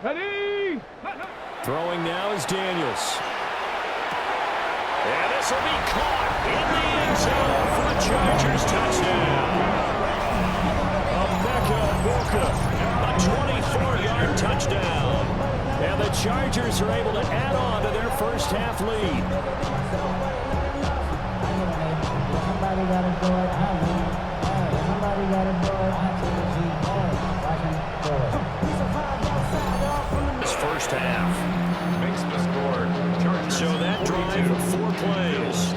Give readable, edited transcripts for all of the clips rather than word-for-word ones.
Ready? Throwing now is Daniels. And this will be caught in the end zone for a Chargers touchdown. A 24-yard touchdown. And the Chargers are able to add on to their first half lead. Somebody got to do it. Somebody got to do it. This first half. Makes the score. Chargers. So that drive of 4 plays.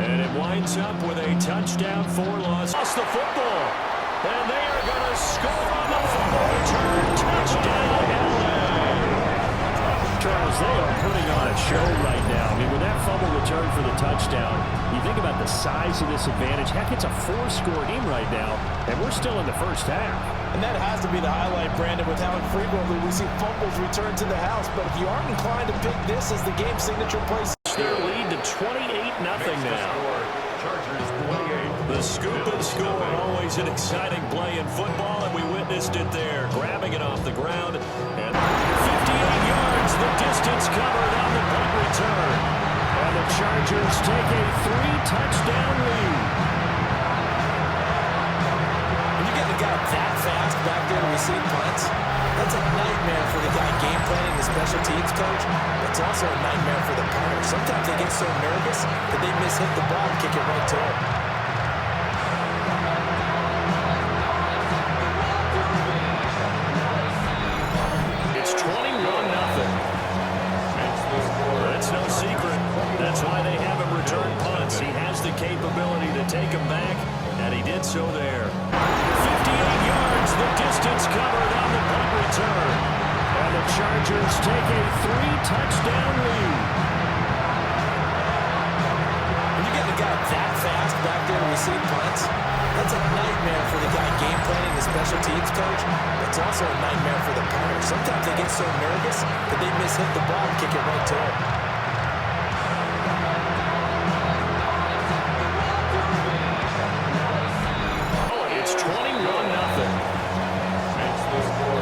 And it winds up with a touchdown, 4 loss. Lost the football. And they are going to score on the fumble return. Touchdown, LA. Charles, they are putting on a show right now. I mean, with that fumble return for the touchdown, you think about the size of this advantage. Heck, it's a 4-score game right now, and we're still in the first half. And that has to be the highlight, Brandon, with how infrequently we see fumbles return to the house. But if you aren't inclined to pick this as the game's signature play, their lead to 28-0 now. Chargers 28. The scoop and score, always an exciting play in football, and we witnessed it there, grabbing it off the ground. And 58 yards, the distance covered on the punt return. And the Chargers take a 3-touchdown lead. when you get a guy that fast back there to receive punts, that's a nightmare for the guy game planning, the special teams coach. It's also a nightmare for the punter. Sometimes they get so nervous that they miss-hit the ball and kick it right to him. It's 21-0. That's no secret. That's why they have him return punts. He has the capability to take them back, and he did so there. 58 yards, the distance covered on the punt return. And the Chargers take a 3-touchdown lead. When you get a guy that fast back there to receive punts, that's a nightmare for the guy game planning, the special teams coach. It's also a nightmare for the punter. Sometimes they get so nervous that they miss-hit the ball and kick it right to him. It's 21-0.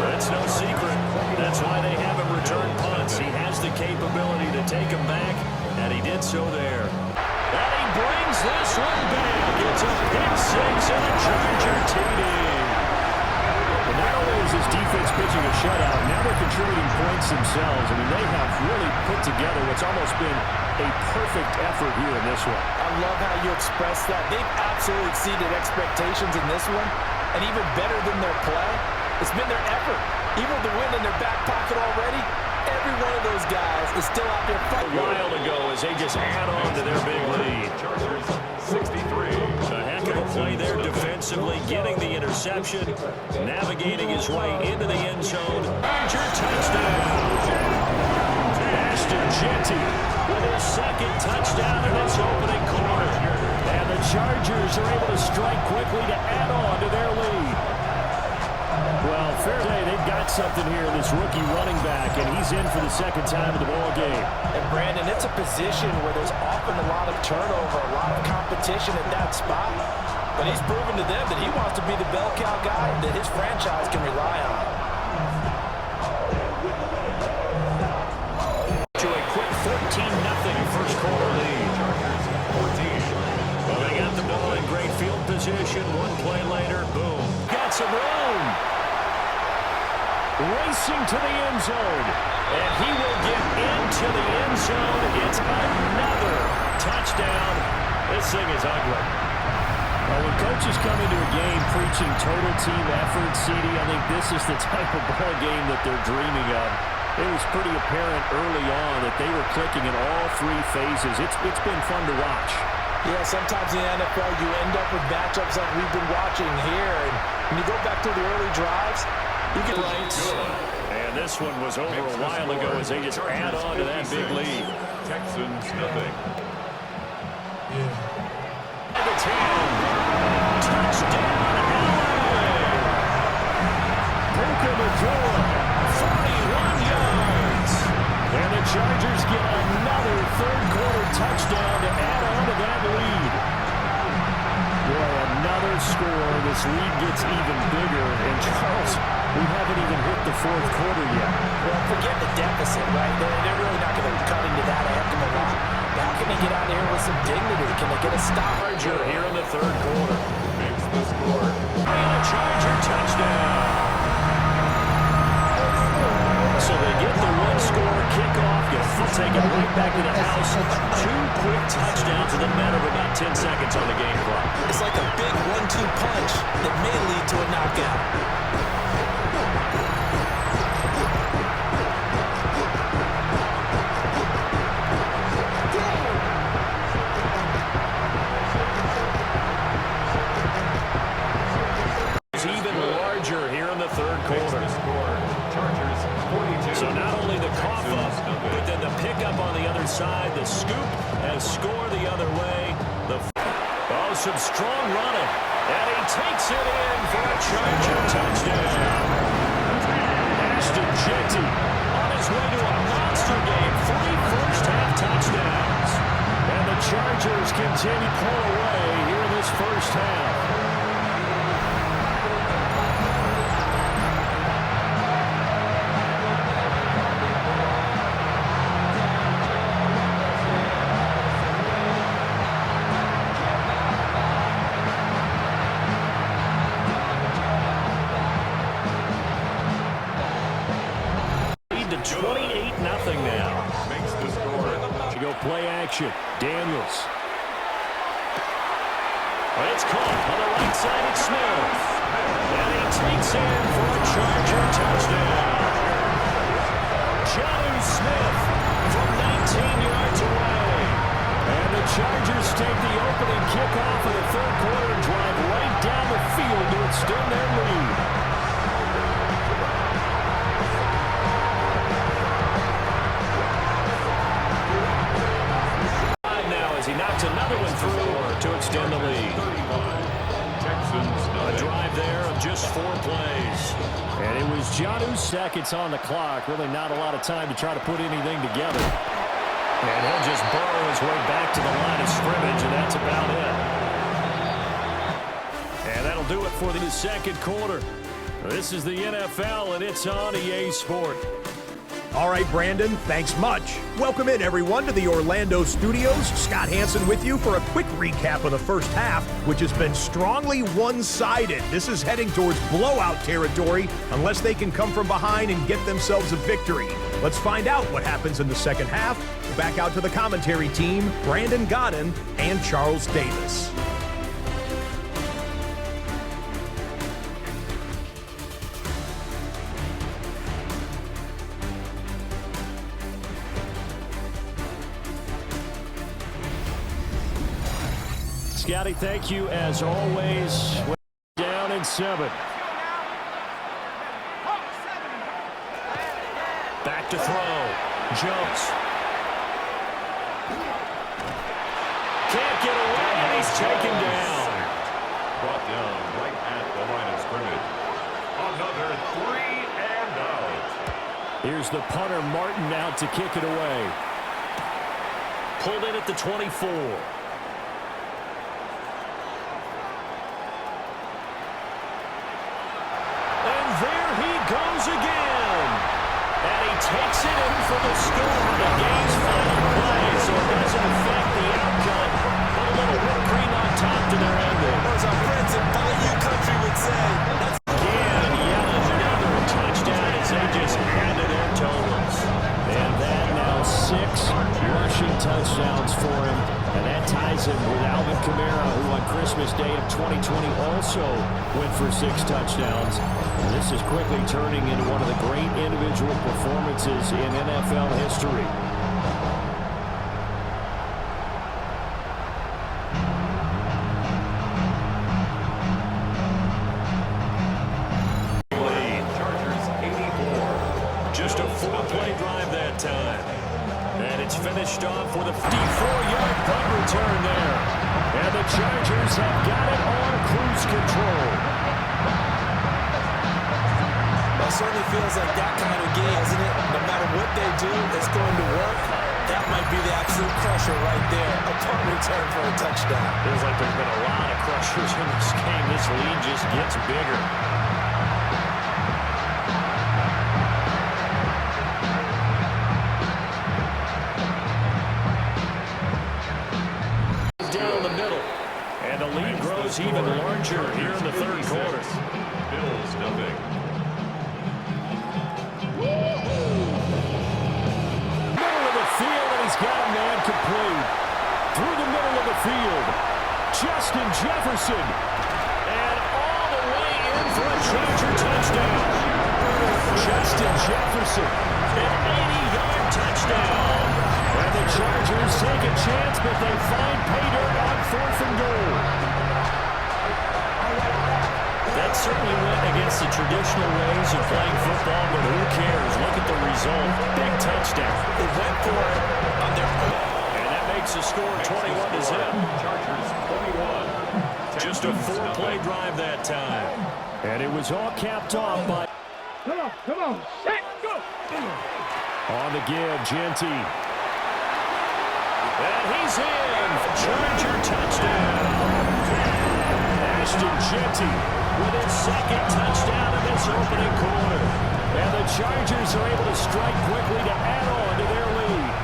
That's no secret. That's why they have him return punts. He has the capability to take them back, and he did so there. And he brings this one back. It's a pick six and a Charger TD. And not only is his defense pitching a shutout, now they're contributing points themselves. I mean, they have really put together what's almost been a perfect effort here in this one. I love how you express that. They've absolutely exceeded expectations in this one, and even better than their play, it's been their effort. Even with the win in their back pocket already, every one of those guys is still out there fighting. A while ago as they just add on to their big lead. Chargers 63. A heck of a play there defensively, getting the interception, navigating his way into the end zone. Charger touchdown. Ashton Jeanty with his second touchdown in this opening quarter. And the Chargers are able to strike quickly to add on to their lead. Well, fair play, they've got something here, this rookie running back, and he's in for the second time of the ball game. And Brandon, it's a position where there's often a lot of turnover, a lot of competition at that spot. But he's proven to them that he wants to be the bell cow guy that his franchise can rely on. To a quick 14-0 first quarter lead. Chargers 14. Well, they got the ball in great field position. One play later, boom. Got some room. Racing to the end zone. And he will get into the end zone. It's another touchdown. This thing is ugly. Well, when coaches come into a game preaching total team effort, CD, I think this is the type of ball game that they're dreaming of. It was pretty apparent early on that they were clicking in all 3 phases. It's been fun to watch. Yeah, sometimes in the NFL you end up with matchups like we've been watching here. And when you go back to the early drives, you get right. And this one was over a while ago as they just add on to that big lead. Texans nothing. The 10. Touchdown, LA. Puka Nacua, 41 yards. And the Chargers get another third-quarter touchdown to add on to that lead. Boy, another score. This lead gets even bigger. And Charles, we haven't even hit the fourth quarter yet. Well, forget the deficit, right? They're really not going to cut into that a heck of a lot. How can they get out of here with some dignity? Can they get a stop? Charger here in the third quarter. Makes the score. And a Charger touchdown. So they get the one-score kickoff. They'll take it right back to the house. 2 quick touchdowns in the matter of about 10 seconds on the game clock. It's like a big 1-2 punch that may lead to a knockout. Even larger here in the third quarter. Chargers 42. So not only the cough up, but then the pickup on the other side. The scoop has scored the other way. Some strong running. And he takes it in for a Charger touchdown. Ashton Jeanty on his way to a monster game. 3 first-half touchdowns. And the Chargers continue to pull away here in this first half. To 28-0 now. Makes the score. To go play action. Daniels. It's caught on the right side. It's Smith. And he takes in for a Charger touchdown. Jonnu Smith from 19 yards away. And the Chargers take the opening kickoff of the third quarter and drive right down the field to extend their lead. He knocks another one through to extend the lead. Texans. A drive there of just 4 plays. And it was Jonnu's seconds on the clock. Really not a lot of time to try to put anything together. And he'll just burrow his way back to the line of scrimmage, and that's about it. And that'll do it for the second quarter. This is the NFL, and it's on EA Sport. All right, Brandon, thanks much. Welcome in, everyone, to the Orlando studios. Scott Hansen with you for a quick recap of the first half, which has been strongly one-sided. This is heading towards blowout territory unless they can come from behind and get themselves a victory. Let's find out what happens in the second half. Back out to the commentary team, Brandon Godden and Charles Davis. Scotty, thank you as always. Down in 7. Back to throw. Jumps. Can't get away, and he's taken down. Brought down right at the line of scrimmage. Another 3 and out. Here's the punter, Martin, out to kick it away. Pulled in at the 24. Goes again. And he takes it in for the score on the game's final play, so it doesn't affect the outcome. Put a little whipped cream on top to their ending. As our friends in Bayou Country would say. That's again, yet another touchdown as they just add to their totals. And that now 6 rushing touchdowns for him. And that ties him with Alvin Kamara, who on Christmas Day of 2020 also went for 6 touchdowns. And this is quickly turning into one of the great individual performances in NFL history. Chargers 84. Just a 4-play drive that time. And it's finished off with a 54-yard punt return there. And the Chargers have got it on cruise control. Well, it certainly feels like that kind of game, doesn't it? No matter what they do, it's going to work. That might be the absolute crusher right there. A punt return for a touchdown. Feels like there's been a lot of crushers in this game. This lead just gets bigger. Justin Jefferson. And all the way in for a Charger touchdown. Justin Jefferson, an 80-yard touchdown. And the Chargers take a chance, but they find pay dirt on 4th and goal. That certainly went against the traditional ways of playing football, but who cares? Look at the result. Big touchdown. They went for it on their own. And that makes the score 21-0. Chargers 21. Just a 4-play drive that time. And it was all capped off by... Come on, set, go! On the give, Genty. And he's in. Charger touchdown. Ashton Genty with his second touchdown in this opening quarter. And the Chargers are able to strike quickly to add on to their lead.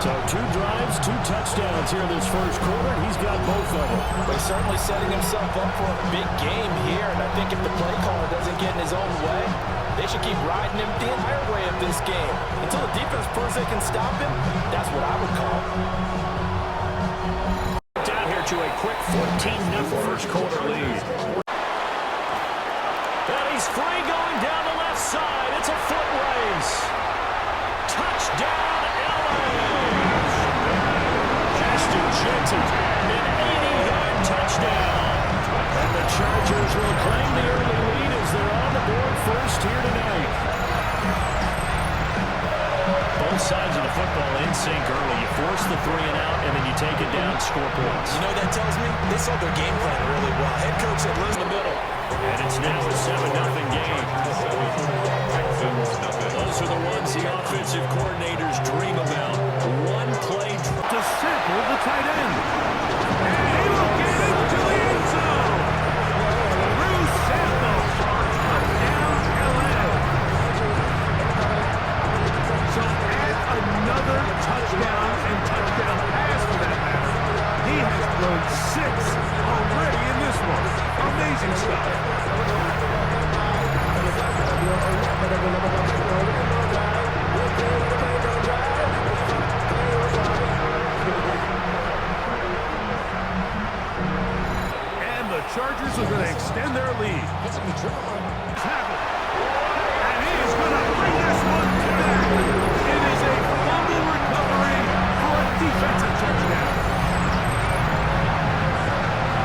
So 2 drives, 2 touchdowns here in this first quarter, and he's got both of them. But he's certainly setting himself up for a big game here, and I think if the play caller doesn't get in his own way, they should keep riding him the entire way of this game. Until the defense proves they can stop him, that's what I would call. Down here to a quick 14-0 first quarter lead. And he's free going down the left side. It's a foot race. Touchdown, Ashton Genty, an 80-yard touchdown. And the Chargers will claim the early lead as they're on the board first here tonight. Both sides of the football in sync early. You force the 3 and out, and then you take it down, score points. You know what that tells me? They saw their game plan really well. Head coach said, "Lose the middle." And it's now a 7-0 game. Those are the ones the offensive coordinators dream about. One play to sample the tight end. And he will get into the end zone. Bruce Sample. Touchdown, LA. So add another touchdown and touchdown pass for that matter. He has thrown 6 already in this one. Amazing stuff. And the Chargers are going to extend their lead. Tackle. And he is going to bring this one back. It is a fumble recovery for a defensive touchdown.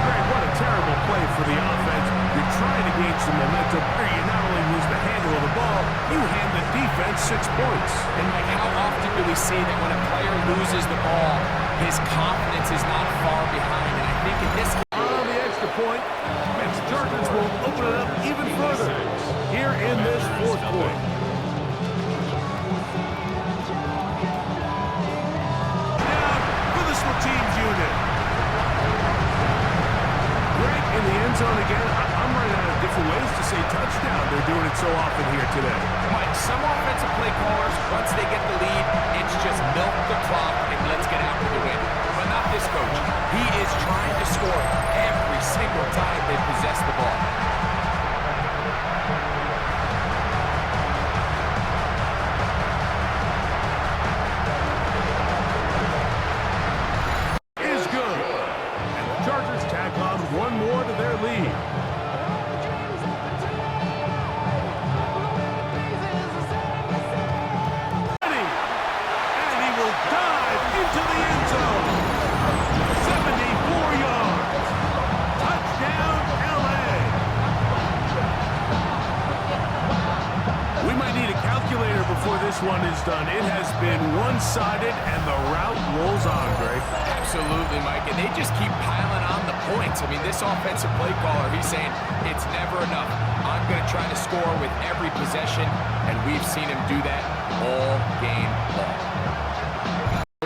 Greg, what a terrible play for the offense. You're trying to gain some momentum where you not only lose the handle of the ball, you hand the defense 6 points. And Mike, how often do we see that when a player loses the ball, his confidence is not far behind? And I think in this case, On the extra point, and the Chargers will open it up even further here in this 4th quarter. Down for the special teams unit. Greg in the end zone again. I'm running out of different ways to say touchdown. They're doing it so often here today. Mike, some offensive play callers, once they get the lead, it's just milk the clock and let's get after the win. But not this coach. He is trying to score every single time they possess the ball. Is good. And the Chargers tack on one more to their lead. And he will dive into the end zone. 74 yards. Touchdown, LA. We might need a calculator before this one is done. It has been one-sided, and the route rolls on, Greg. Absolutely, Mike, and they just keep piling on the points. I mean, this offensive play caller, he's saying it's never enough. I'm going to try to score with every possession, and we've seen him do that all game long.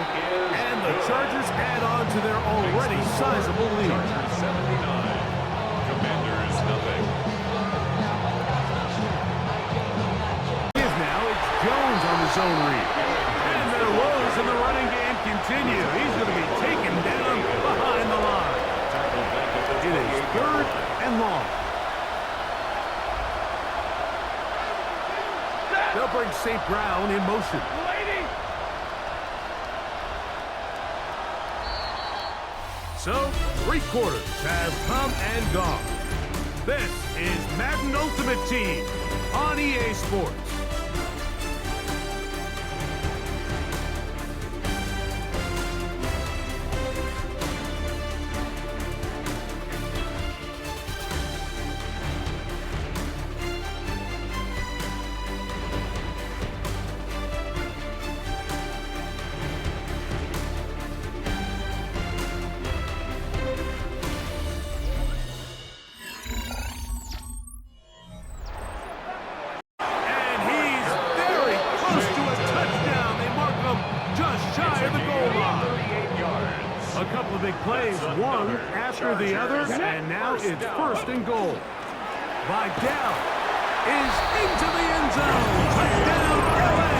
And the Chargers add on to their already sizable lead. 79. Commanders nothing. Is now it's Jones on the zone read. And their woes in the running game continue. He's going to be taken down behind the line. It is 3rd and long. They'll bring St. Brown in motion. So 3 quarters have come and gone. This is Madden Ultimate Team on EA Sports. A couple of big plays, one after the other, and now it's 1st and goal. Vidal is into the end zone. Touchdown, LA!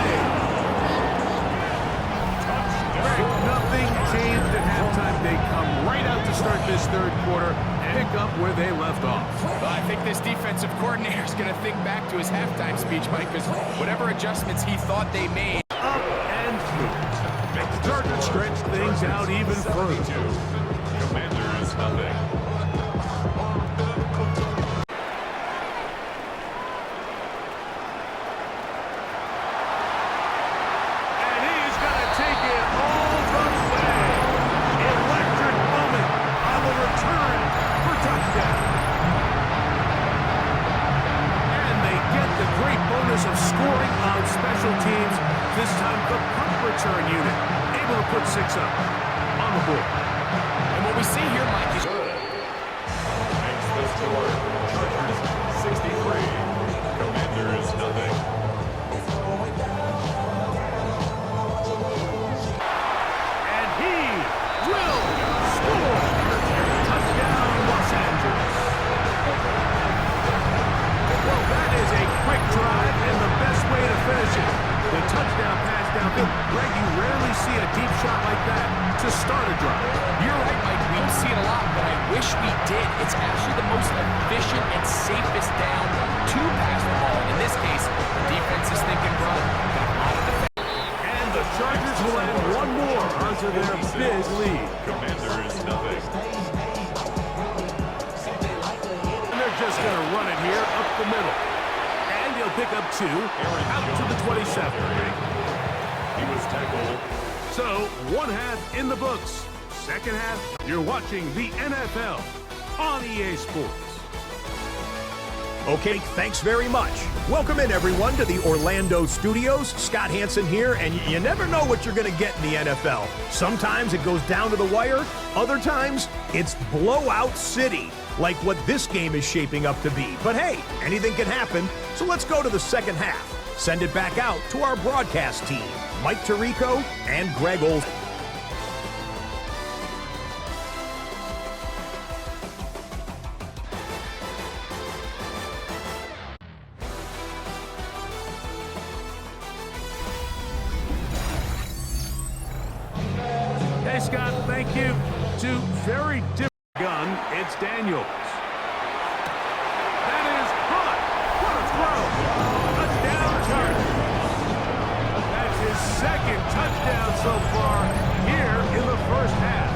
Nothing changed at halftime. They come right out to start this 3rd quarter and pick up where they left off. Well, I think this defensive coordinator is going to think back to his halftime speech, Mike, because whatever adjustments he thought they made. Up and through. Starting to stretch things out even further. Commanders nothing. And he's going to take it all the way. Electric moment on the return for touchdown. And they get the great bonus of scoring on special teams. This time the punt return unit able to put 6 up on the board. And what we see here, Mike, is Makes the score. Chargers 63. Commanders nothing. And he will score. Touchdown, Los Angeles. Well, that is a quick drive and the best way to finish it. The touchdown pass downfield. Greg, you rarely see a deep shot like that to start a drive. You're right, Mike. We don't see it a lot, but I wish we did. It's actually the most efficient and safest down to pass the ball. In this case, the defense is thinking run. Got a lot of defense. And the Chargers will add one more onto their big lead. Commanders nothing. And they're just going to run it here up the middle. And he'll pick up 2 out to the 27. He was tackled. So, 1 half in the books. 2nd half, you're watching the NFL on EA Sports. Okay, thanks very much. Welcome in, everyone, to the Orlando studios. Scott Hansen here, and you never know what you're going to get in the NFL. Sometimes it goes down to the wire. Other times, it's blowout city, like what this game is shaping up to be. But hey, anything can happen, so let's go to the 2nd half. Send it back out to our broadcast team, Mike Tirico and Greg Olson. Hey, Scott, thank you. 2 very different gun. It's Daniels. That is caught. What a throw. Touchdown, Chargers. That's his 2nd touchdown so far here in the 1st half.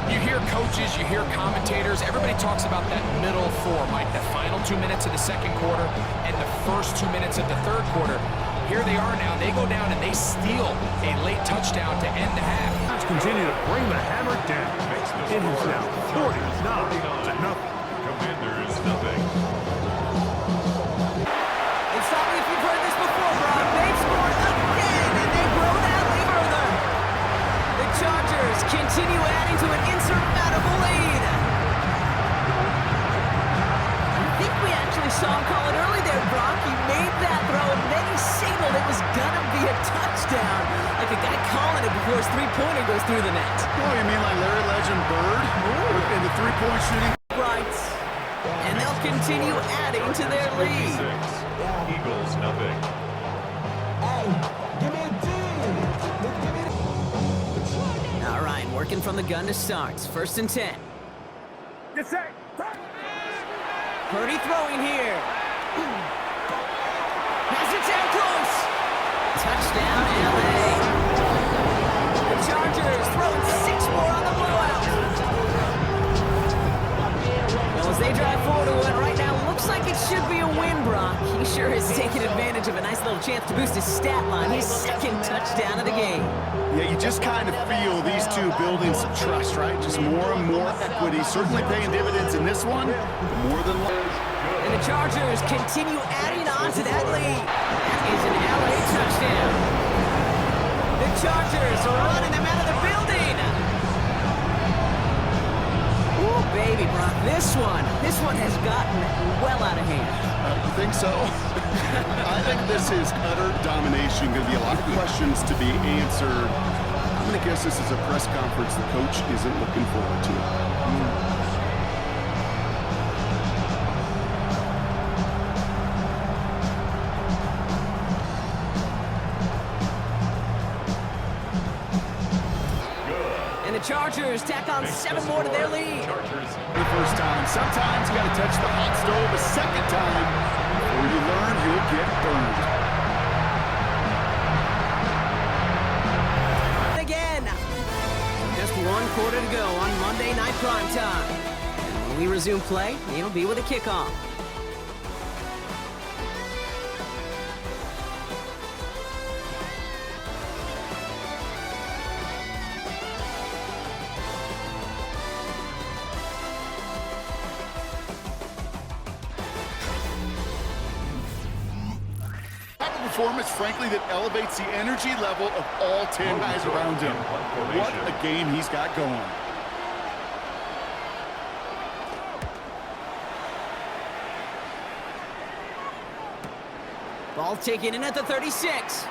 You hear coaches, you hear commentators, everybody talks about that middle 4, Mike, the final 2 minutes of the 2nd quarter and the first 2 minutes of the 3rd quarter. Here they are now. They go down and they steal a late touchdown to end the half. Let's continue to bring the hammer down. It is now 49-0. Commanders nothing. And stop me if you've heard this before, Brock. They've scored again, and they grow that lead further. The Chargers continue adding to an insurmountable lead. I think we actually saw him call it early there, Brock. He made that throw, and then he signaled it was gonna be a touchdown. Like a guy calling it before his three-pointer goes through the net. Oh, you mean like Larry Legend Bird in the three-point shooting? Right. And they'll continue adding to their lead. Eagles nothing. All right, working from the gun to start. 1st and 10. Yes, sir. Purdy throwing here. Has it down close. Touchdown, LA. The Chargers throwing 6 more on the blowout. Well, as they drive forward to win right now, looks like it should be a win, Brock. He sure has taken advantage of a nice little chance to boost his stat line. His second touchdown of the game. Yeah, you just kind of feel these two building some trust, right? Just more and more equity. Certainly paying dividends in this one, more than and the Chargers continue adding on to that lead. That is an LA touchdown. The Chargers are running them out of the building. Ooh, baby, Brock, this one has gotten well out of hand. You think so? I think this is utter domination. Going to be a lot of questions to be answered. I'm going to guess this is a press conference the coach isn't looking forward to. Chargers tack on 7 more to their lead. The first time. Sometimes you got to touch the hot stove a second time before you learn you'll get burned. Again. Just 1 quarter to go on Monday Night Primetime. And when we resume play, it'll be with a kickoff. Performance, frankly, that elevates the energy level of all 10 guys around him. What a game he's got going. Ball taken in at the 36.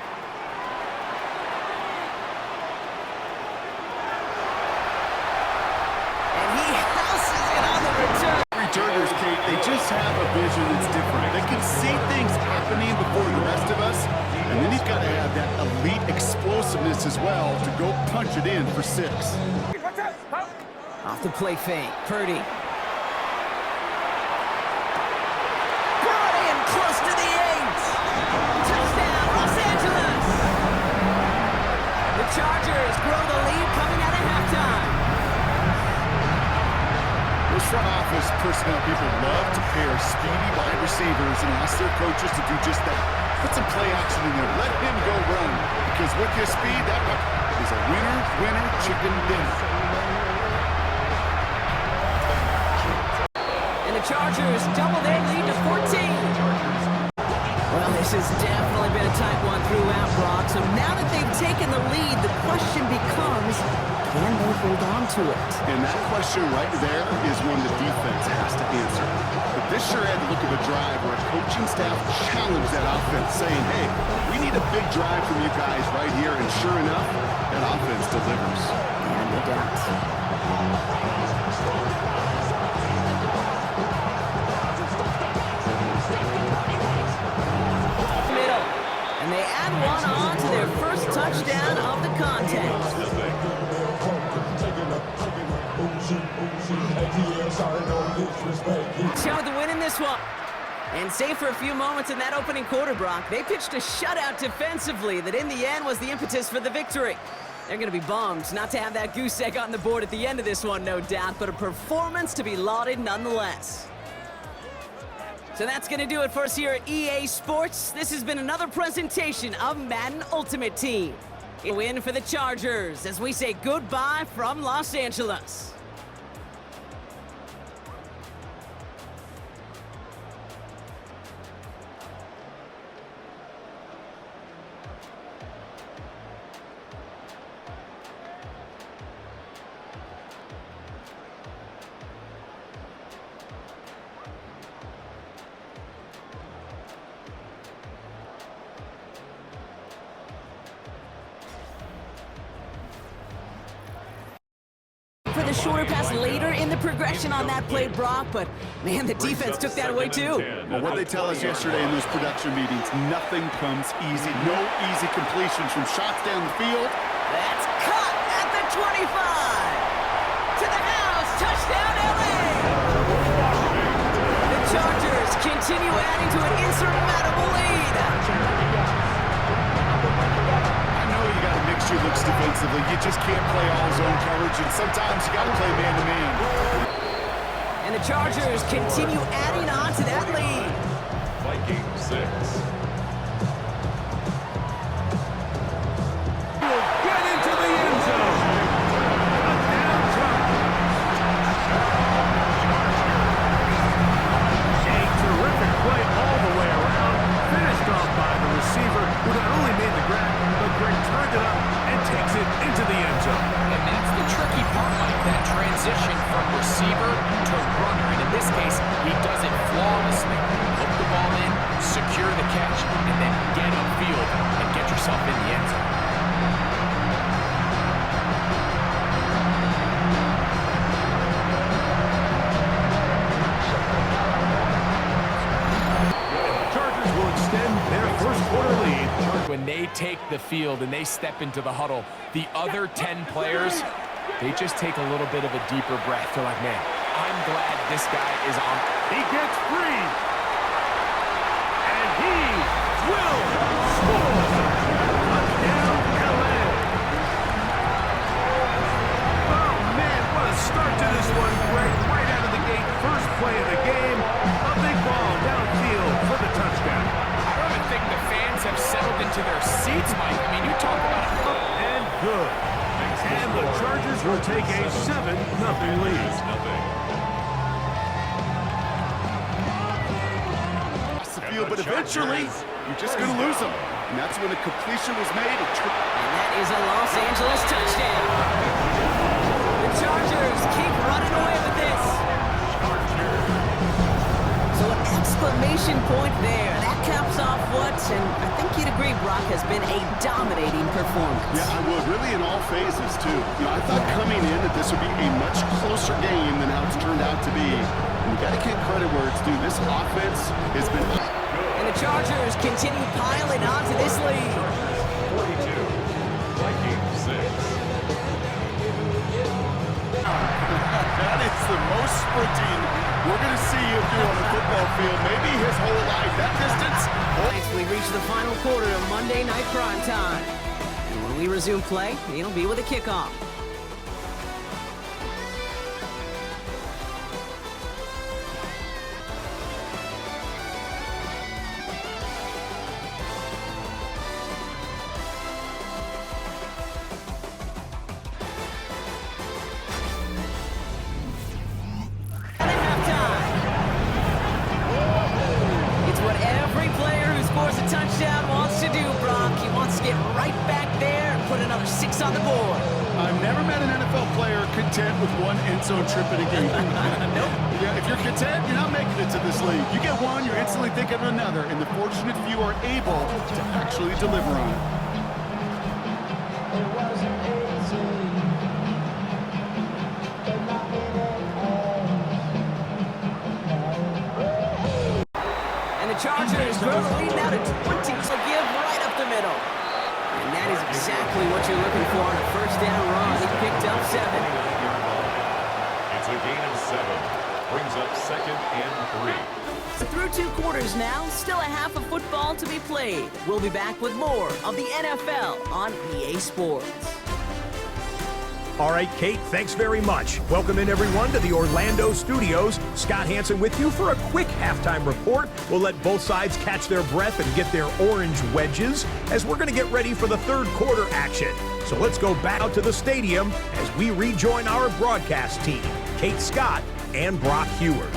And he houses it on the return. Returners, Kate, they just have a vision that's different. They can see things happening before the rest of us, and then you've got to have that elite explosiveness as well to go punch it in for 6. Off the play fake, Purdy. Brought in close to the 8. Touchdown, Los Angeles. The Chargers grow the lead coming out of halftime. Those front office personnel people love to pair speedy wide receivers and ask their coaches to do just that. Put some play action in there. Let him go run. Because with his speed, that is a winner, chicken dinner. And the Chargers double their lead to 14. Well, this has definitely been a tight one throughout, Brock. So now that they've taken the lead, the question becomes, can they hold on to it? And that question right there is one the defense has to answer. But this sure had the look of a drive where a coaching staff challenged that offense, saying, hey, we need a big drive from you guys right here. And sure enough, that offense delivers. And no doubt. Middle. And they add one on to their first touchdown of the contest. Showed the win in this one. And save for a few moments in that opening quarter, Brock. They pitched a shutout defensively that in the end was the impetus for the victory. They're going to be bummed not to have that goose egg on the board at the end of this one, no doubt, but a performance to be lauded nonetheless. So that's going to do it for us here at EA Sports. This has been another presentation of Madden Ultimate Team. A win for the Chargers as we say goodbye from Los Angeles. For the shorter pass later in the progression on that play, Brock, but man, the defense took that away too. Well, what they tell us yesterday in those production meetings, nothing comes easy. No easy completions from shots down the field. That's caught at the 25. To the house, touchdown LA. The Chargers continue adding to an insurmountable lead. I know you got a mixture he looks defensively. You just can't play all zone coverage, and sometimes you got to play man-to-man. And the Chargers continue adding on to that lead. Vikings 6. Will get into the end zone. Touchdown, Chargers. A terrific play all the way around. Finished off by the receiver, who not only made the grab, but Greg turned it up and takes it into the end zone. And that's the tricky part, Mike, that transition from receiver to runner. And in this case, he does it flawlessly. Hook the ball in, secure the catch, and then get upfield and get yourself in the end zone. Chargers will extend their first quarter lead. When they take the field and they step into the huddle, the other 10 players, they just take a little bit of a deeper breath. They're like, man, I'm glad this guy is on. He gets free. And he will score. Touchdown, LA. Oh, man, what a start to this one, Greg. Right out of the gate, first play of the game. A big ball downfield for the touchdown. I don't even think the fans have settled into their seats, Mike. I mean, you talk about it. Up and good. And the Chargers will take a 7-0 lead. Across the field, but eventually, you're just going to lose them. And that's when a completion was made. And that is a Los Angeles touchdown. The Chargers keep running away with this. So an exclamation point there. That caps off what, and I think you'd agree, Brock, has been a dominating performance. Yeah, I would. Really in all phases, too. You know, I thought coming in that this would be a much closer game than how it's turned out to be. And you got to give credit where it's due. This offense has been... And the Chargers continue piling onto this lead. 42. Vikings 6. That is the most sprinting we're going to see him do on a football field. Maybe his whole life. That distance... We reach the final quarter of Monday Night Prime Time. And when we resume play, it'll be with a kickoff. Touchdown wants to do, Brock. He wants to get right back there and put another 6 on the board. I've never met an NFL player content with one end zone trip in a game. Nope. Yeah, if you're content, you're not making it to this league. You get one, you're instantly thinking of another, and the fortunate few are able to actually deliver on it. It wasn't easy, but not in And the Chargers grow the lead now to 20, so give right up the middle. And that is exactly what you're looking for on a first down run. He picked up 7. It's a gain of 7. Brings up 2nd and 3. So through 2 quarters now, still a half of football to be played. We'll be back with more of the NFL on EA Sports. All right, Kate, thanks very much. Welcome in, everyone, to the Orlando studios. Scott Hansen with you for a quick halftime report. We'll let both sides catch their breath and get their orange wedges as we're going to get ready for the third quarter action. So let's go back out to the stadium as we rejoin our broadcast team, Kate Scott and Brock Heward.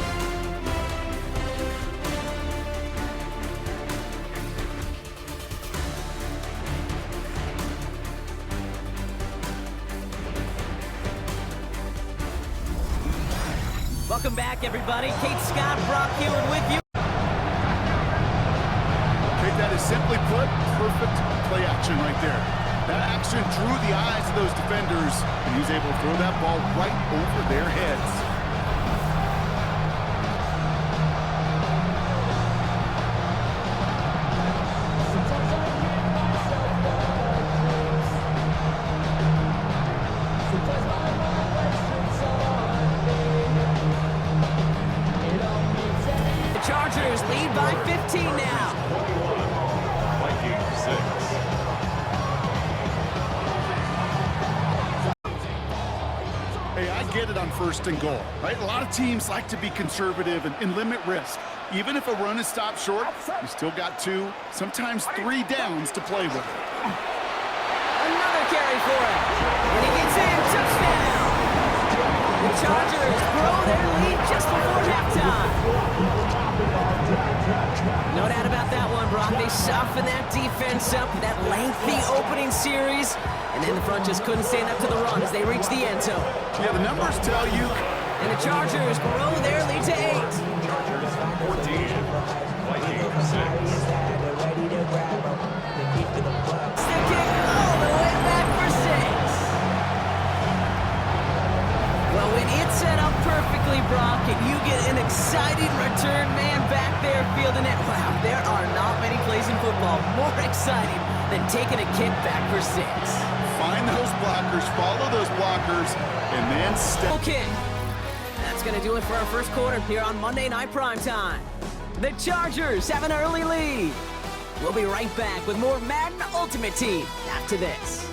Welcome back, everybody. Kate Scott, Brock Heward with you. Kate, that is simply put, perfect play action right there. That action drew the eyes of those defenders, and he was able to throw that ball right over their heads. Chargers lead by 15 now. Vikings 6. get it on 1st and goal, right? A lot of teams like to be conservative and limit risk. Even if a run is stopped short, you still got 2, sometimes 3 downs to play with. Another carry for him. And he gets in. Touchdown. The Chargers grow their lead just before halftime. No doubt about that one, Brock. They softened that defense up, that lengthy opening series, and then the front just couldn't stand up to the run as they reached the end zone. Yeah, the numbers tell you. And the Chargers grow their lead to 8. Chargers 14, Vikings 6. Stick kick all the way back for 6. Well, when it's set up perfectly, Brock, and you get an exciting return man back there fielding it, wow, there are not many plays in football more exciting than taking a kick back for 6. Find those blockers, follow those blockers, and then step. Okay, that's going to do it for our first quarter here on Monday Night Primetime. The Chargers have an early lead. We'll be right back with more Madden Ultimate Team after this.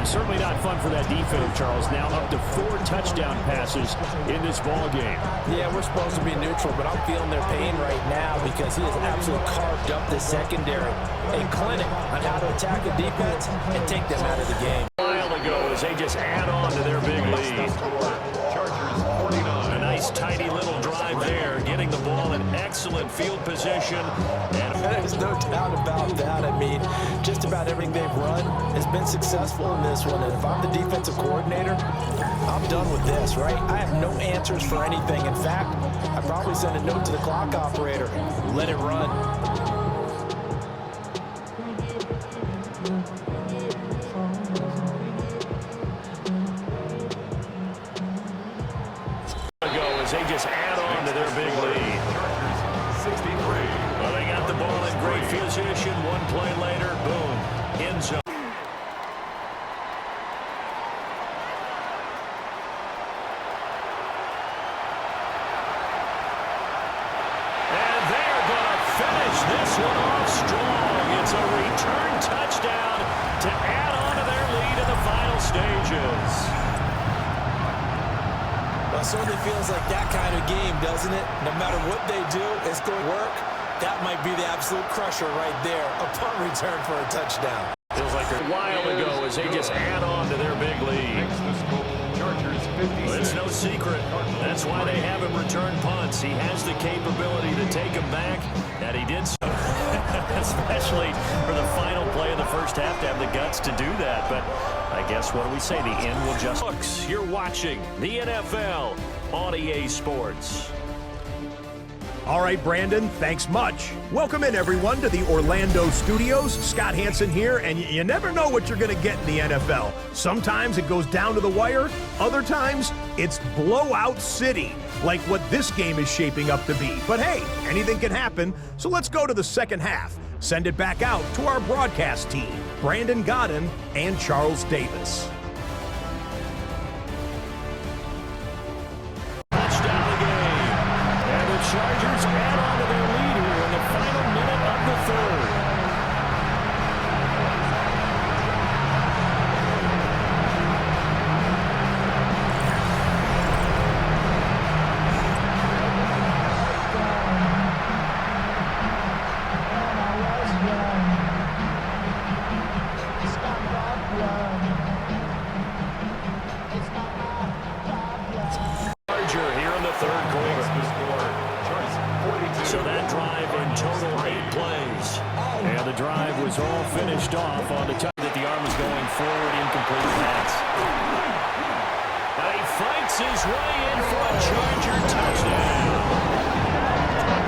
Certainly not fun for that defense, Charles. Now up to 4 touchdown passes in this ball game. Yeah, we're supposed to be neutral, but I'm feeling their pain right now because he has absolutely carved up the secondary. A clinic on how to attack the defense and take them out of the game. A while ago as they just add on to their big lead. Chargers 49. A nice tidy little drive there, getting the ball in excellent field position. And there's no doubt about that. I mean, just about everything they've run has been successful in this one. And if I'm the defensive coordinator, I'm done with this, right? I have no answers for anything. In fact, I probably send a note to the clock operator. Let it run. They just add on to their big lead. Chargers 63. Well, they got the ball in great position. One play later, boom, end zone. And they're going to finish this one off. off strong. It's a return touchdown to add on to their lead in the final stages. Well, it certainly feels like that kind of game, doesn't it? No matter what they do, it's going to work. That might be the absolute crusher right there. A punt return for a touchdown. Feels like a while ago as they just add on to their big lead. Well, it's no secret. That's why they have him return punts. He has the capability to take them back, and he did so. Especially for the final play of the first half to have the guts to do that. But I guess what do we say? The end will just... Looks, you're watching the NFL on EA Sports. All right, Brandon, thanks much. Welcome in, everyone, to the Orlando studios. Scott Hansen here, and you never know what you're going to get in the NFL. Sometimes it goes down to the wire. Other times, it's blowout city, like what this game is shaping up to be. But hey, anything can happen, so let's go to the second half. Send it back out to our broadcast team, Brandon Godden and Charles Davis. Chargers add on to their lead here in the final minute of the third. Charger here in the third quarter. So that drive in total 8 plays. And the drive was all finished off on the time that the arm was going forward, incomplete pass. Now he fights his way in for a Charger touchdown.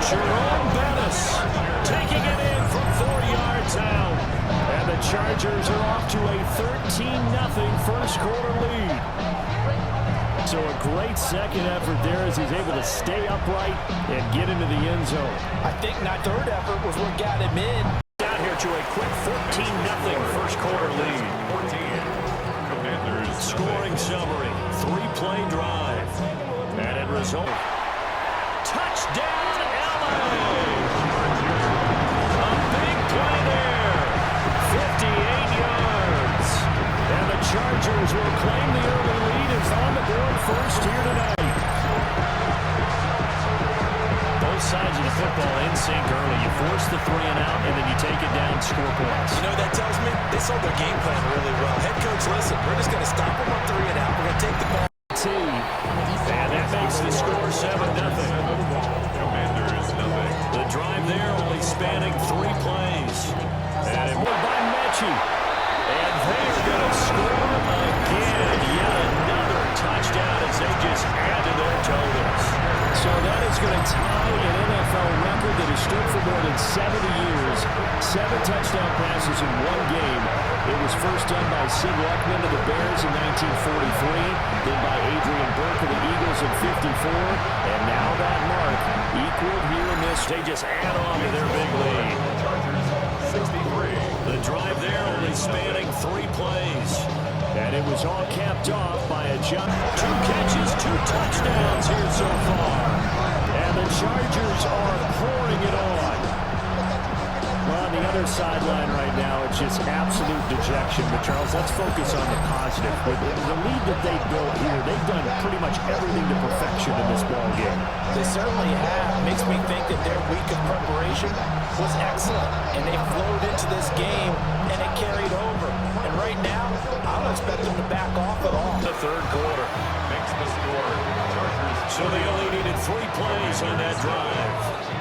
Jerome Bettis taking it in from 4 yards out. And the Chargers are off to a 13-0 first quarter lead. So a great second effort there as he's able to stay upright and get into the end zone. I think that third effort was what got him in. Down here to a quick 14-0 first quarter lead. 14. Scoring summary, 3-play drive. And it results. Touchdown, LA! A big play there. 58 yards. And the Chargers will claim the early lead as on the board first here tonight. Both sides of the football in sync early. You force the 3 and out, and then you take it down, score points. You know what that tells me? They sold their game plan really well. Head coach, listen, we're just going to stop them on 3 and out. We're going to take the ball. And that makes the score 7-0. The drive there only spanning 3 plays. And more by Mechie. And they're going to score again. Yet another touchdown as they just add to their totals. So that is going to tie an NFL record that has stood for more than 70 years. 7 touchdown passes in 1 game. It was first done by Sid Luckman of the Bears in 1943, then by Adrian Burke of the Eagles in 54, and now that mark equaled here in this. They just add on to their big lead. 63. The drive there only spanning 3 plays. And it was all capped off by a jump. 2 catches, 2 touchdowns here so far. And the Chargers are pouring it on. Well, on the other sideline right now, it's just absolute dejection. But, Charles, let's focus on the positive. With the lead that they built here, they've done pretty much everything to perfection in this ballgame. They certainly have. Makes me think that their week of preparation was excellent. And they flowed into this game, and it carried over. And right now, I don't expect them to back off at all. The third quarter. Makes the score. Chargers. So they only needed 3 plays on that drive.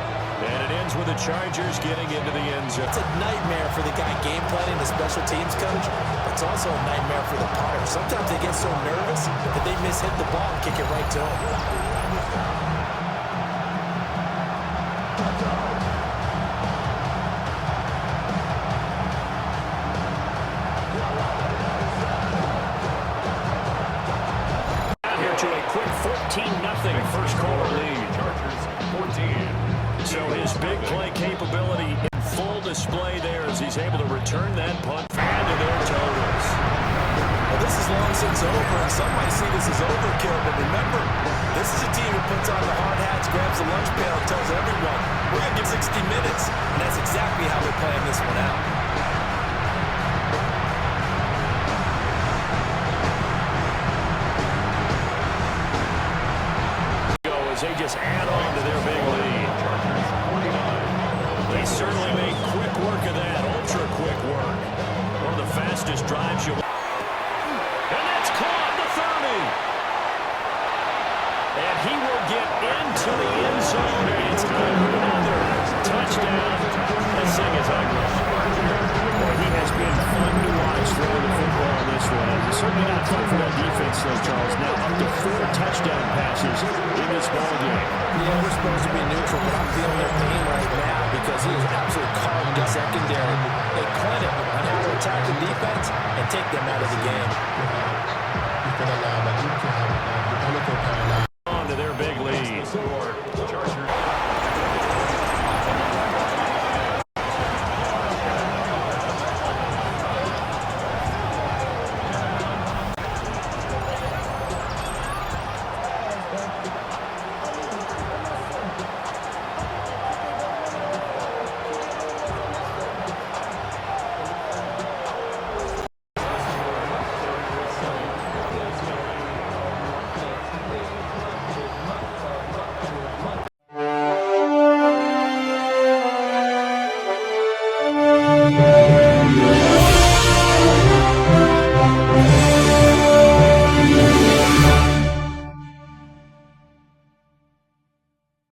And it ends with the Chargers getting into the end zone. It's a nightmare for the guy game planning, the special teams coach. But it's also a nightmare for the punter. Sometimes they get so nervous that they miss hit the ball and kick it right to him. Here to a quick 14-0 first quarter lead. Chargers 14. So his big play capability in full display there as he's able to return that punt and to their totals. Well, this is long since it's over, and some might see this as overkill, but remember, this is a team that puts on the hard hats, grabs the lunch pail, and tells everyone, we're going to give 60 minutes, and that's exactly how they're playing this one out. As they just add on to their big lead. They certainly made quick work of that, ultra quick work. One of the fastest drives you. And that's caught the 30. And he will get into the end zone. It's another touchdown. This thing is ugly. Boy, he has been fun to watch throw the football in this one. It's certainly not fun for that defense, though, Charles. Now up to 4 touchdown passes in this ballgame. Yeah, we're supposed to be neutral, but I'm feeling their pain right now because he was absolutely carved the secondary. They clinic on how to attack the defense and take them out of the game.